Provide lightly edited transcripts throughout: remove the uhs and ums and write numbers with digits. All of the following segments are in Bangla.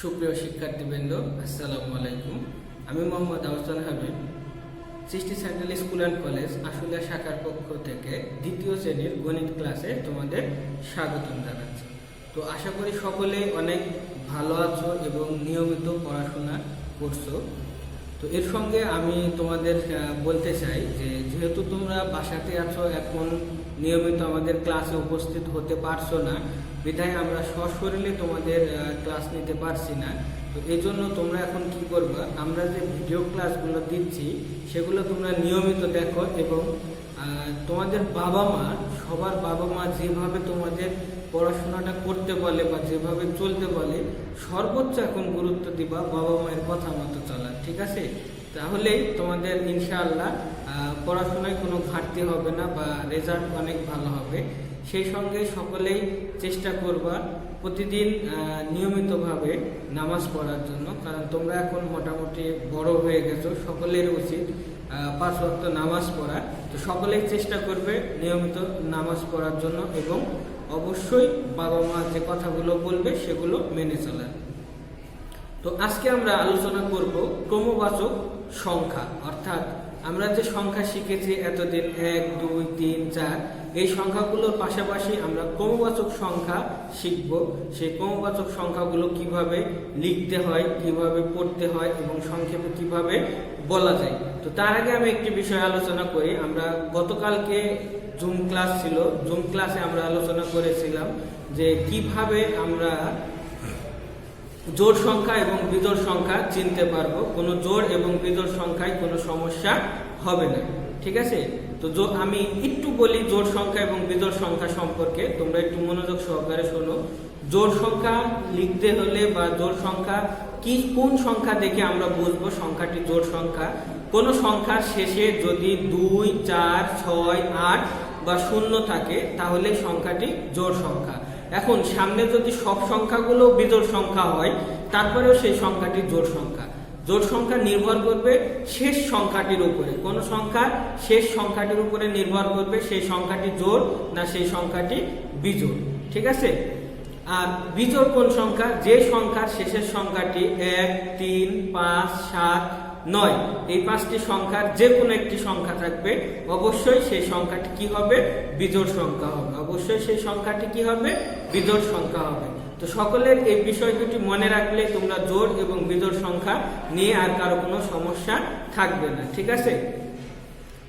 সুপ্রিয় শিক্ষার্থীবৃন্দ, আসসালামু আলাইকুম। আমি মোহাম্মদ আহসান হাবিব, সৃষ্টি central school and college Ashulia শাখার পক্ষ থেকে দ্বিতীয় শ্রেণীর গণিত ক্লাসে তোমাদের স্বাগতম জানাচ্ছি। তো আশা করি সকলে অনেক ভালো আছো এবং নিয়মিত পড়াশোনা করছো। তো এর সঙ্গে আমি তোমাদের বলতে চাই যে যেহেতু তোমরা বাসাতে আছো, এখন নিয়মিত আমাদের ক্লাসে উপস্থিত হতে পারছো না, বিধায় আমরা সশরীরে তোমাদের ক্লাস নিতে পারছি না। তো এই জন্য তোমরা এখন কি করবা, আমরা যে ভিডিও ক্লাসগুলো দিচ্ছি সেগুলো তোমরা নিয়মিত দেখো এবং তোমাদের সবার বাবা মা যেভাবে তোমাদের পড়াশোনাটা করতে বলে বা যেভাবে চলতে বলে, সর্বোচ্চ এখন গুরুত্ব দিবা বাবা মায়ের কথা মতো চলার, ঠিক আছে? তাহলেই তোমাদের ইনশাআল্লাহ পড়াশোনায় কোনো ঘাটতি হবে না বা রেজাল্ট অনেক ভালো হবে। সেই সঙ্গে সকলেই চেষ্টা করবা প্রতিদিন নিয়মিতভাবে নামাজ পড়ার জন্য, কারণ তোমরা এখন মোটামুটি বড় হয়ে গেছো, সকলের উচিত 5 ওয়াক্ত নামাজ পড়া। তো সকলেই চেষ্টা করবে নিয়মিত নামাজ পড়ার জন্য এবং অবশ্যই বাবা মা যে কথাগুলো বলবে সেগুলো মেনে চলার। তো আজকে আমরা আলোচনা করব ক্রমবাচক সংখ্যা, অর্থাৎ আমরা যে সংখ্যা শিখেছি এতদিন 1, 2, 3, 4, এই সংখ্যাগুলোর পাশাপাশি আমরা ক্রমবাচক সংখ্যা শিখব। সেই ক্রমবাচক সংখ্যাগুলো কিভাবে লিখতে হয়, কিভাবে পড়তে হয় এবং সংক্ষেপে কিভাবে বলা যায়। তো তার আগে আমি একটি বিষয় আলোচনা করি। আমরা গতকালকে জুম ক্লাস ছিল, জুম ক্লাসে আমরা আলোচনা করেছিলাম যে কিভাবে আমরা জোড় সংখ্যা এবং বিজোড় সংখ্যা চিনতে পারবো। কোনো জোড় এবং বিজোড় সংখ্যায় কোনো সমস্যা হবে না, ঠিক আছে? তো আমি একটু বলি জোড় সংখ্যা এবং বিজোড় সংখ্যা সম্পর্কে, তোমরা একটু মনোযোগ সহকারে শোনো। জোড় সংখ্যা লিখতে হলে বা জোড় সংখ্যা কোন সংখ্যা দেখে আমরা বুঝবো সংখ্যাটি জোড় সংখ্যা? কোন সংখ্যার শেষে যদি 2, 4, 6, 8 বা 0 থাকে তাহলে সংখ্যাটি জোড় সংখ্যা। এখন সামনে যদি সব সংখ্যাগুলো বিজোড় সংখ্যা হয় তারপরেও সেই সংখ্যাটি জোড় সংখ্যা। জোড় সংখ্যা নির্ভর করবে শেষ সংখ্যাটির উপরে। কোন সংখ্যার শেষ সংখ্যাটির উপরে নির্ভর করবে সেই সংখ্যাটি জোড় না সেই সংখ্যাটি বিজোড়, ঠিক আছে? আর বিজোড় কোন সংখ্যা? যে সংখ্যার শেষের সংখ্যাটি 1, 3, 5, 7, 9, এই 5টি সংখ্যার যে কোনো একটি সংখ্যা থাকবে, অবশ্যই সেই সংখ্যাটি কি হবে? বিজোড় সংখ্যা হবে। অবশ্যই সেই সংখ্যাটি কি হবে? বিজোড় সংখ্যা হবে। তো সকলের এই বিষয় দুটি মনে রাখলে তোমরা জোড় এবং বিজোড় সংখ্যা নিয়ে আর কারো কোনো সমস্যা থাকবে না, ঠিক আছে?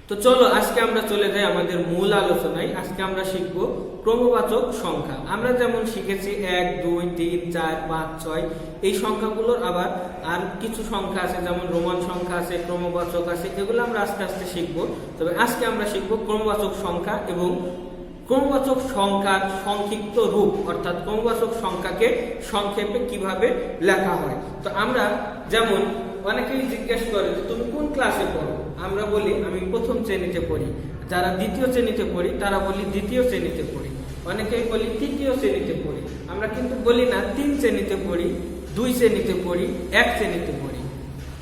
তো চলো আজকে আমরা চলে যাই আমাদের মূল আলোচনায়। আজকে আমরা শিখব ক্রমবাচক সংখ্যা। আমরা যেমন শিখেছি 1, 2, 3, 4, 5, 6, এই সংখ্যাগুলোর আবার আর কিছু সংখ্যা আছে, যেমন রোমান সংখ্যা আছে, ক্রমবাচক আছে, এগুলো আমরা আস্তে আস্তে শিখব। তবে আজকে আমরা শিখব ক্রমবাচক সংখ্যা এবং ক্রমবাচক সংখ্যার সংক্ষিপ্ত রূপ, অর্থাৎ ক্রমবাচক সংখ্যাকে সংক্ষেপে কিভাবে লেখা হয়। তো আমরা যেমন অনেকেই জিজ্ঞেস করে যে তুমি কোন ক্লাসে পড়ো? আমরা বলি আমি প্রথম শ্রেণীতে পড়ি। যারা দ্বিতীয় শ্রেণীতে পড়ি তারা বলি দ্বিতীয় শ্রেণীতে পড়ি। অনেকেই বলি তৃতীয় শ্রেণীতে পড়ি। আমরা কিন্তু বলি না 3 শ্রেণীতে পড়ি, 2 শ্রেণীতে পড়ি, 1 শ্রেণীতে পড়ি।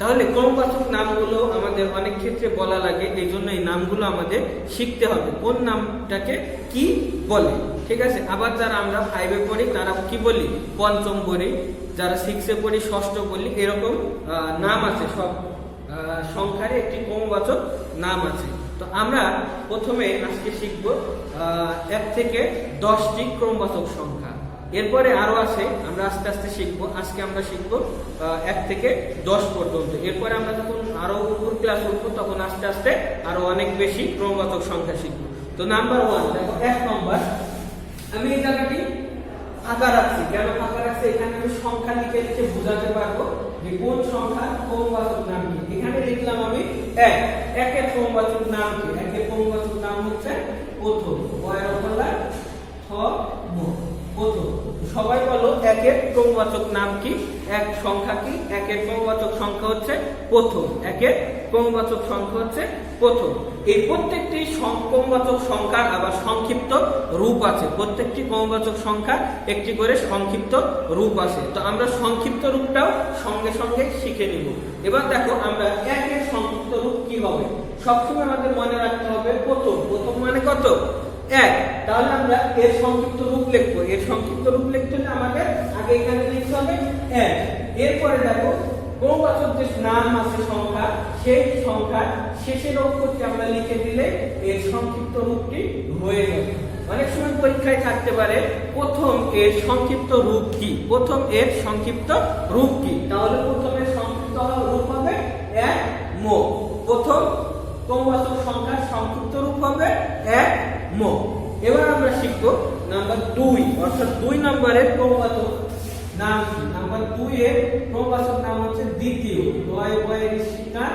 তাহলে ক্রমবাচক নামগুলো আমাদের অনেক ক্ষেত্রে বলা লাগে, এই জন্য এই নামগুলো আমাদের শিখতে হবে কোন নামটাকে কি বলে, ঠিক আছে? আবার যারা আমরা 5-এ পড়ি তারা কি বলি? পঞ্চম বলি। যারা 6-এ পড়ি ষষ্ঠ বলি। এরকম নাম আছে, সব সংখ্যার একটি ক্রমবাচক নাম আছে। তো আমরা প্রথমে আজকে শিখব 1 থেকে 10টি ক্রমবাচক সংখ্যা। এরপরে আরো আছে, আমরা আস্তে আস্তে শিখবো। আজকে আমরা শিখবো 1 থেকে 10 পর্যন্ত। এরপরে আমরা যখন আরো উপর ক্লাস উঠবো তখন আস্তে আস্তে আরো অনেক বেশি ক্রমবাচক সংখ্যা শিখবো। তো নাম্বার 1 দেখো, 1 নম্বর। আমি এই জায়গাটি ফাঁকা রাখছি। কেন ফাঁকা রাখছি? এখানে আমি সংখ্যা লিখে লিখে বোঝাতে পারবো যে কোন সংখ্যা ক্রমবাচক নাম কি। এখানে লিখলাম আমি 1। 1 এর ক্রমবাচক নাম কি? 1 এর ক্রমবাচক নাম হচ্ছে প্রথম। প্রথম। সবাই বলো 1 এর ক্রমবাচক নাম কি? 1 সংখ্যা কি? 1 এর ক্রমবাচক সংখ্যা হচ্ছে প্রথম। 1 এর ক্রমবাচক সংখ্যা হচ্ছে প্রথম। এই প্রত্যেকটি ক্রমবাচক সংখ্যার আবার সংক্ষিপ্ত রূপ আছে। প্রত্যেকটি ক্রমবাচক সংখ্যা একটি করে সংক্ষিপ্ত রূপ আছে। তো আমরা সংক্ষিপ্ত রূপটাও সঙ্গে সঙ্গে শিখে নিব। এবার দেখো আমরা 1 এর সংক্ষিপ্ত রূপ কি হবে? সবসময় আমাদের মনে রাখতে হবে প্রথম। প্রথম মানে কত? 1। তাহলে আমরা এর সংক্ষিপ্ত রূপ লিখবো। এর সংক্ষিপ্ত রূপ লিখতে হলে আমাদের আগে এখানে লিখতে হবে 1। এরপরে দেখো ক্রমবাচক যে নাম আছে সংখ্যা, সেই সংখ্যার শেষের অক্ষরটি আমরা লিখে দিলে এর সংক্ষিপ্ত রূপটি হয়ে যাবে। অনেক সময় পরীক্ষায় থাকতে পারে প্রথম এর সংক্ষিপ্ত রূপ কি, প্রথম এর সংক্ষিপ্ত রূপ কি, তাহলে প্রথমের সংক্ষিপ্ত রূপ হবে এক মো। প্রথম ক্রমবাচক সংখ্যার সংক্ষিপ্ত রূপ হবে এক মো। এবার আমরা শিখব নাম্বার 2, অর্থাৎ 2 নম্বরের ক্রমবাচক নাম কি। নাম্বার 2 এর ক্রমবাচক নাম হচ্ছে দ্বিতীয়। দয় বয়ের শিক্ষা,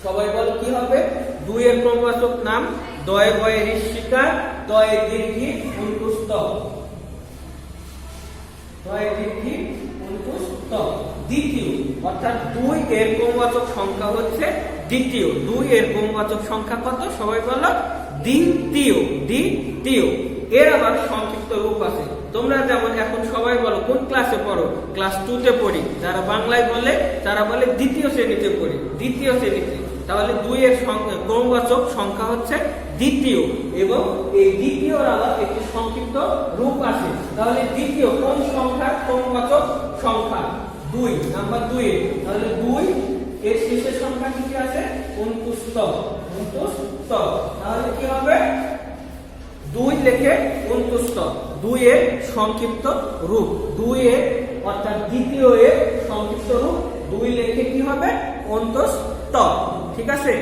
সবাই বল কি হবে? 2 এর ক্রমবাচক নাম দয় বয়ের শিক্ষা, দয় দীর্ঘি অন্তুস্ত, দয় দীর্ঘি অন্তুস্ত দ্বিতীয়। অর্থাৎ 2 এর ক্রমবাচক সংখ্যা হচ্ছে দ্বিতীয়। 2 এর ক্রমবাচক সংখ্যা কত? সবাই বলো দ্বিতীয়। দ্বিতীয় এর আবার সংক্ষিপ্ত রূপ আছে। তোমরা যেমন এখন সবাই বলো কোন ক্লাসে পড়ো? ক্লাস 2 তে পড়ি। যারা বাংলায় বলে তারা বলে দ্বিতীয় শ্রেণীতে পড়ি, দ্বিতীয় শ্রেণীতে। তাহলে 2 এর ক্রমবাচক সংখ্যা হচ্ছে দ্বিতীয়, এবং এই দ্বিতীয়র আবার একটি সংক্ষিপ্ত রূপ আছে। তাহলে দ্বিতীয় কোন সংখ্যার ক্রমবাচক সংখ্যা? 2, নাম্বার 2 এর। তাহলে 2 এর শেষের সংখ্যা কি আছে? অন্তুস্ত, অন্তুস্ত। তাহলে কি হবে? 2 লেখে অন্তুস্ত, 2 এর সংক্ষিপ্ত রূপ। 2 এর অর্থাৎ দ্বিতীয় এর সংক্ষিপ্ত রূপ 2 লেখে কি হবে? অন্তুস্ত। ঠিক আছে?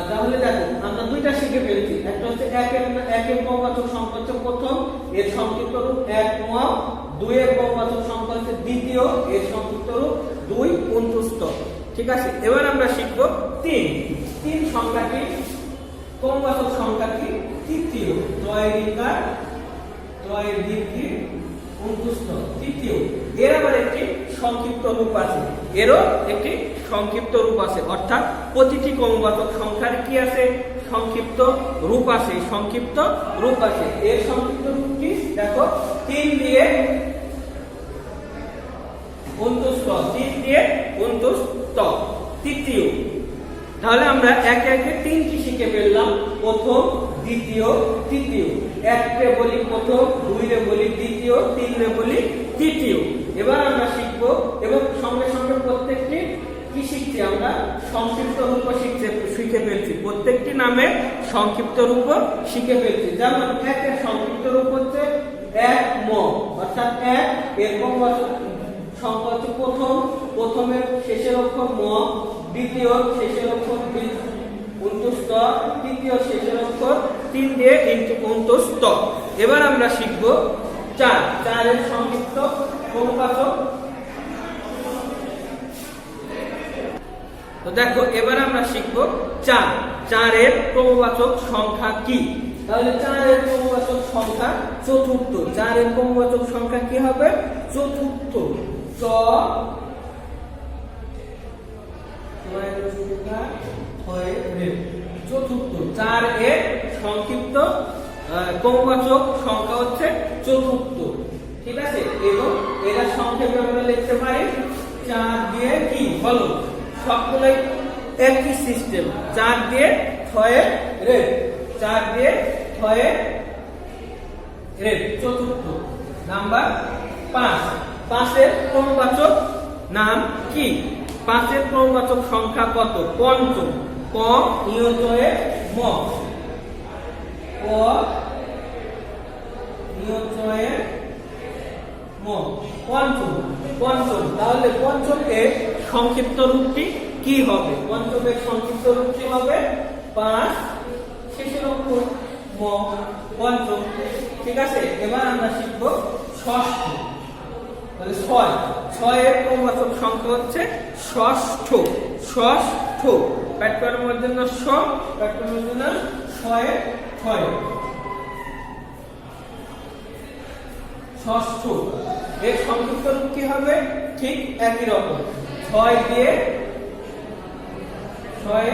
তাহলে দেখো আমরা 2টা শিখে ফেলছি। একটা হচ্ছে এক এর ক্রমবাচক সংখ্যা হচ্ছে প্রথম, এর সংক্ষিপ্ত রূপ এক ম। 2 এর ক্রমবাচক সংখ্যা হচ্ছে দ্বিতীয়, এর সংক্ষিপ্ত রূপ 2 অন্তুস্ত। ঠিক আছে? এবার আমরা শিখব 3 সংখ্যাটি ক্রমবাচক সংখ্যাটি তৃতীয়। দয় ঋকার, দয় দীর্ঘি অন্তুস্ত তৃতীয়। এর আবার একটি সংক্ষিপ্ত রূপ আছে, এরও একটি সংক্ষিপ্ত রূপ আছে। অর্থাৎ প্রতিটি ক্রমবাচক সংখ্যার কি আছে? সংক্ষিপ্ত রূপ আছে, সংক্ষিপ্ত রূপ আছে। এর সংক্ষিপ্ত রূপ কি? দেখো 3 দিয়ে অন্তুস্ত, 3 দিয়ে অন্তুস্ত তৃতীয়। তাহলে আমরা একে একে 3টি শিখে ফেললাম। প্রথম, দ্বিতীয়, তৃতীয়। 1 রে বলি প্রথম, 2 রে বলি দ্বিতীয়, 3 রে বলি তৃতীয়। এবার আমরা শিখবো এবং সঙ্গে সঙ্গে প্রত্যেকটি কি শিখছি? আমরা সংক্ষিপ্ত রূপ শিখে ফেলছি। প্রত্যেকটি নামে সংক্ষিপ্ত রূপ শিখে ফেলছি। যেমন 1 এর সংক্ষিপ্ত রূপ হচ্ছে এক ম, অর্থাৎ 1 এর ক্রমবাচক সংখ্যা হচ্ছে প্রথম, প্রথমের শেষের অক্ষর ম, দ্বিতীয় শেষের অক্ষর অন্তুস্ত, তৃতীয় শেষের অক্ষর 3 দিয়ে অন্তুস্ত। এবার আমরা শিখব 4 এর সংক্ষিপ্ত ক্রমবাচক। তো দেখো এবার আমরা শিখব 4 এর ক্রমবাচক সংখ্যা কি। তাহলে 4 এর ক্রমবাচক সংখ্যা চতুর্থ। 4 এর ক্রমবাচক সংখ্যা কি হবে? চতুর্থ। চতুর্থ। 4 এর সংক্ষিপ্ত ক্রমবাচক সংখ্যা হচ্ছে চতুর্থ। ঠিক আছে? এবং এরা সংক্ষেপে আমরা লিখতে পারি 4 দিয়ে কি বলো? সবগুলাই একই সিস্টেম। 4 দিয়ে 6 রেড, 4 দিয়ে 6 রেড চতুর্থ। নাম্বার 5 এর ক্রমবাচক নাম কি? 5 এর ক্রমবাচক সংখ্যা কত? পঞ্চম। ক নিয়তয়ে ম, ক নিয়তয়ে ম, পঞ্চম। তাহলে পঞ্চমের সংক্ষিপ্ত রূপটি কি হবে? পঞ্চমের সংক্ষিপ্ত রূপটি হবে 5 শেষের অক্ষর ম, পঞ্চম। ঠিক আছে? এবার আমরা শিখব ষষ্ঠ। তাহলে 6 এর ক্রমবাচক সংখ্যা হচ্ছে ষষ্ঠ। ষষ্ঠ প্যাটার্নের মধ্যে না ষ, প্যাটার্নের মধ্যে না 6 ষষ্ঠ। এর সংক্ষিপ্ত রূপ কি হবে? ঠিক একই রকম। 6 দিয়ে 6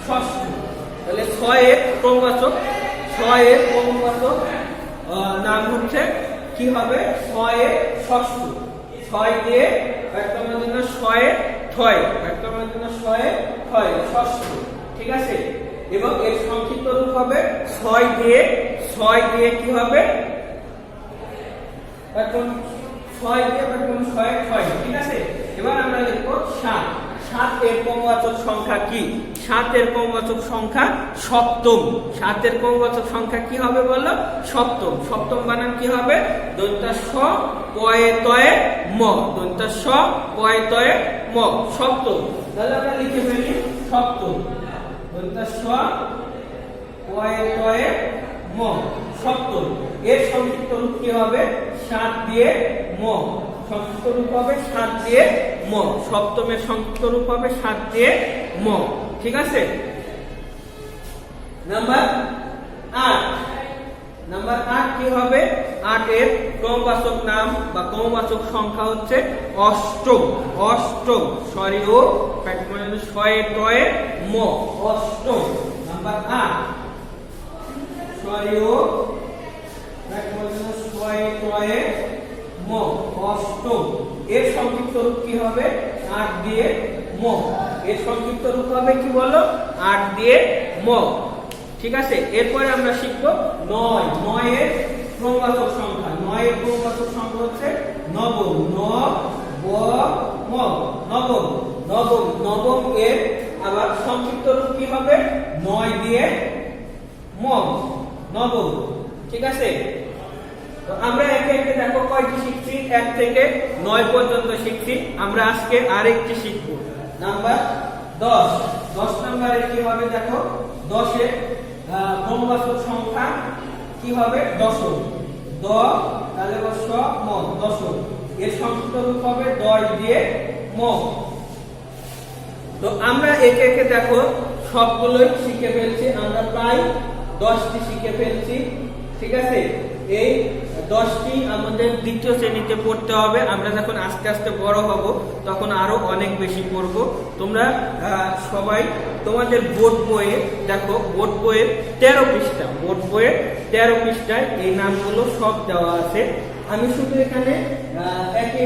ষষ্ঠ। তাহলে 6 এর ক্রমবাচক নাম হচ্ছে কি হবে? 6 এর ষষ্ঠ। 6 দিয়ে প্যাটার্নের মধ্যে না 6 প্যাটার্নের মধ্যে না 6 ষষ্ঠ। ঠিক আছে? এবং এর সংক্ষিপ্ত রূপ হবে 6 দিয়ে কি হবে? বা কোন 6 দিয়ে বা কোন 6 6, ঠিক আছে। এবার আমরা লিখবো 7। 7 এর ক্রমবাচক সংখ্যা কি? 7 এর ক্রমবাচক সংখ্যা সপ্তম। 7 এর ক্রমবাচক সংখ্যা কি হবে বলো? সপ্তম। সপ্তম বানান কি হবে? দন্তা স পয়ে তয়ে ম, দন্তা স পয়ে তয়ে ম, সপ্তম। তাহলে আমরা লিখে ফেলি সপ্তম, দন্তা স পয়ে তয়ে ম, সপ্তম। এর সংক্ষিপ্ত রূপ কি হবে? 7 দিয়ে ম, সংক্ষিপ্ত রূপ হবে 7 দিয়ে ম। সপ্তমের সংক্ষিপ্ত রূপ হবে 7 দিয়ে ম, ঠিক আছে। নাম্বার 8। নাম্বার 8 কি হবে? 8 এর ক্রমবাচক নাম বা ক্রমবাচক সংখ্যা হচ্ছে অষ্টম। অষ্টম, সরি ও মানে 6 টয়ে ম, অষ্টম। নাম্বার 8, সরি ও 6 টয়ে ম, অষ্টম। এর সংক্ষিপ্ত রূপ কি হবে? 8 দিয়ে ম। এর সংক্ষিপ্ত রূপ হবে কি বলো? 8 দিয়ে ম, ঠিক আছে। এরপরে আমরা শিখবো 9। 9 এর ক্রমবাচক সংখ্যা। 9 এর ক্রমবাচক সংখ্যা হচ্ছে নবম। ন ব ম, নবম। নবম, নবম এর আবার সংক্ষিপ্ত রূপ কি হবে? 9 দিয়ে ম, নবম, ঠিক আছে। তো আমরা একে একে দেখো কয়টি শিখছি, 1 থেকে 9 পর্যন্ত শিখছি। আমরা আজকে আরেকটি শিখব, নাম্বার 10। 10 নম্বরে কি হবে দেখো? 10 এর ক্রমবাচক সংখ্যা কি হবে? দশম। দ তাহলে স ম, দশম। এর সংক্ষিপ্ত রূপ হবে 10 দিয়ে ম। তো আমরা একে একে দেখো সবগুলোই শিখে ফেলছি। আমরা প্রায় 10টি শিখে ফেলছি, ঠিক আছে। এই 10টি আমাদের দ্বিতীয় শ্রেণীতে পড়তে হবে। আমরা যখন আস্তে আস্তে বড় হব তখন আরো অনেক বেশি পড়ব। তোমরা সবাই তোমাদের বোর্ড বইয়ে দেখো, বোর্ড বইয়ের 13 পৃষ্ঠা, বোর্ড বইয়ের 13 পৃষ্ঠায় এই নামগুলো সব দেওয়া আছে। আমি শুধু এখানে একে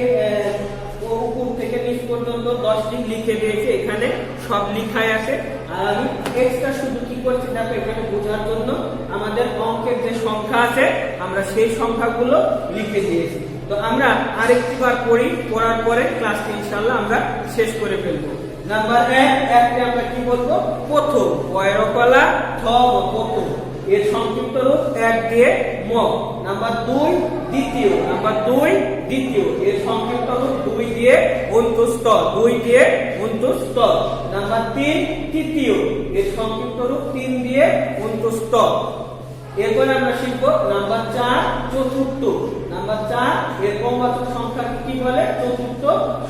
উপর থেকে নিচ পর্যন্ত 10টি লিখে দিয়েছি, এখানে সব লিখাই আছে। আর আমি এক্সট্রা শুধু কি করছি দেখো, এখানে বোঝার জন্য আমাদের অঙ্কের যে সংখ্যা আছে আমরা সেই সংখ্যাগুলো লিখে দিয়েছি। তো আমরা আরেকটি বার পড়ি, পড়ার পরে ক্লাসটি ইনশাআল্লাহ আমরা শেষ করে ফেলবো। নাম্বার 1, একটি আমরা কি বলবো? প্রথম। পয়ের কলা থ, প্রথম। এর সংক্ষিপ্ত রূপ 1 দিয়ে ম। নাম্বার 2, দ্বিতীয়। নাম্বার 2, দ্বিতীয়। এর সংক্ষিপ্ত রূপ 2 দিয়ে অন্তুস্থ, 2 দিয়ে অন্তুস্থ। নাম্বার 3, তৃতীয়। এর সংক্ষিপ্ত রূপ 3 দিয়ে অন্তুস্থ। এরপরে আমরা শিখব নাম্বার 4, চতুর্থ। নাম্বার 4 এর ক্রমবাচক সংখ্যা কি বলে? চতুর্থ।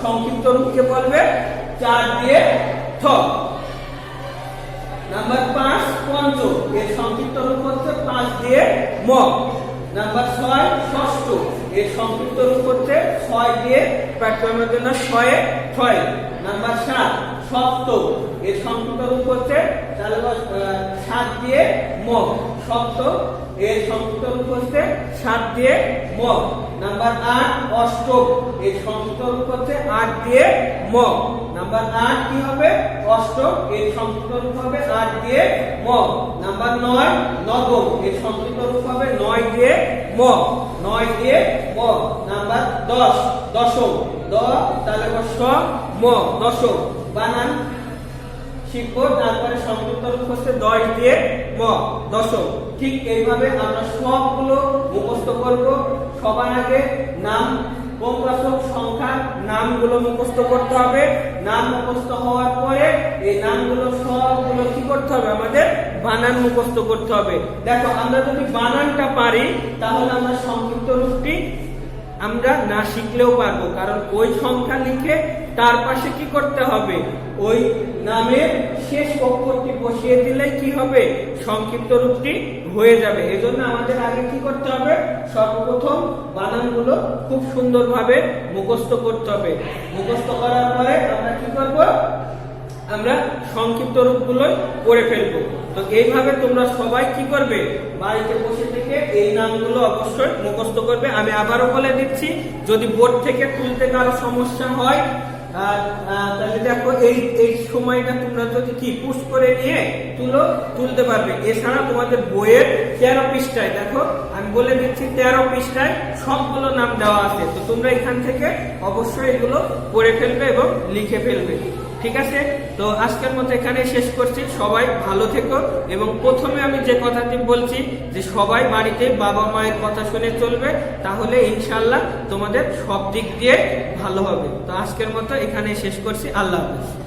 সংক্ষিপ্ত রূপকে বলবে 4 দিয়ে থ। নাম্বার 5, পঞ্চম। এর সংক্ষিপ্ত রূপ হচ্ছে 5 দিয়ে ম। নাম্বার 6, ষষ্ঠ। এর সংক্ষিপ্ত রূপ হচ্ছে 6 দিয়ে প্যাটার্নের জন্য 6 এ 6। নাম্বার 7, সপ্তম। এর সংক্ষিপ্ত রূপ হচ্ছে 7 দিয়ে ম, সপ্তম। এর সংক্ষিপ্ত রূপ হচ্ছে 7 দিয়ে ম। নাম্বার 8, অষ্টম। এর সংক্ষিপ্ত রূপ হচ্ছে 8 দিয়ে ম। নাম্বার 8 কি হবে? অষ্টম। এর সংক্ষিপ্ত রূপ হবে 8 দিয়ে ম। নাম্বার 9, নবম। এর সংক্ষিপ্ত রূপ হবে 9 দিয়ে ম, 9 দিয়ে ম। নাম্বার 10, দশম। দ তাহলে স ম, দশম। বানান শিখবো, তারপরে সংক্ষিপ্ত রূপ হচ্ছে 10 দিয়ে ম, দশম। ঠিক এইভাবে আমরা সবগুলো মুখস্থ করব। সবার আগে নাম, ক্রমবাচক সংখ্যার নামগুলো মুখস্থ করতে হবে। নাম মুখস্থ হওয়ার পরে এই নামগুলো সবগুলো কি করতে হবে? আমাদের বানান মুখস্থ করতে হবে। দেখো, আমরা যদি বানানটা পারি তাহলে আমরা সংক্ষিপ্ত রূপটি আমরা না শিখলেও পারবো, কারণ ওই সংখ্যা লিখে তার পাশে কি করতে হবে? ওই নামের শেষ অক্ষরটি বসিয়ে দিলেই কি হবে? সংক্ষিপ্ত রূপটি হয়ে যাবে। এজন্য আমাদের আগে কি করতে হবে? সর্বপ্রথম বানানগুলো খুব সুন্দরভাবে মুখস্থ করতে হবে। মুখস্থ করার পরে আমরা কি করব? আমরা সংক্ষিপ্ত রূপগুলো করে ফেলবো। তো এইভাবে তোমরা সবাই কি করবে? বাড়িতে বসে থেকে এই নামগুলো অবশ্যই মুখস্থ করবে। আমি আবারও বলে দিচ্ছি, যদি বোর্ড থেকে তুলতে কারো সমস্যা হয় তাহলে দেখো এই সময়টা তোমরা যদি কি পুশ করে নিয়ে তুলতে পারবে। এছাড়া তোমাদের বইয়ের 13 পৃষ্ঠায় দেখো আমি বলে দিচ্ছি 13 পৃষ্ঠায় সবগুলো নাম দেওয়া আছে। তো তোমরা এখান থেকে অবশ্যই এগুলো পড়ে ফেলবে এবং লিখে ফেলবে। ঠিক আছে, তো আজকের মতো এখানে শেষ করছি। সবাই ভালো থেকো এবং প্রথমে আমি যে কথাটি বলছি যে সবাই বাড়িতে বাবা মায়ের কথা শুনে চলবে, তাহলে ইনশাআল্লাহ তোমাদের সব দিক দিয়ে ভালো হবে। তো আজকের মতো এখানে শেষ করছি। আল্লাহ হাফেজ।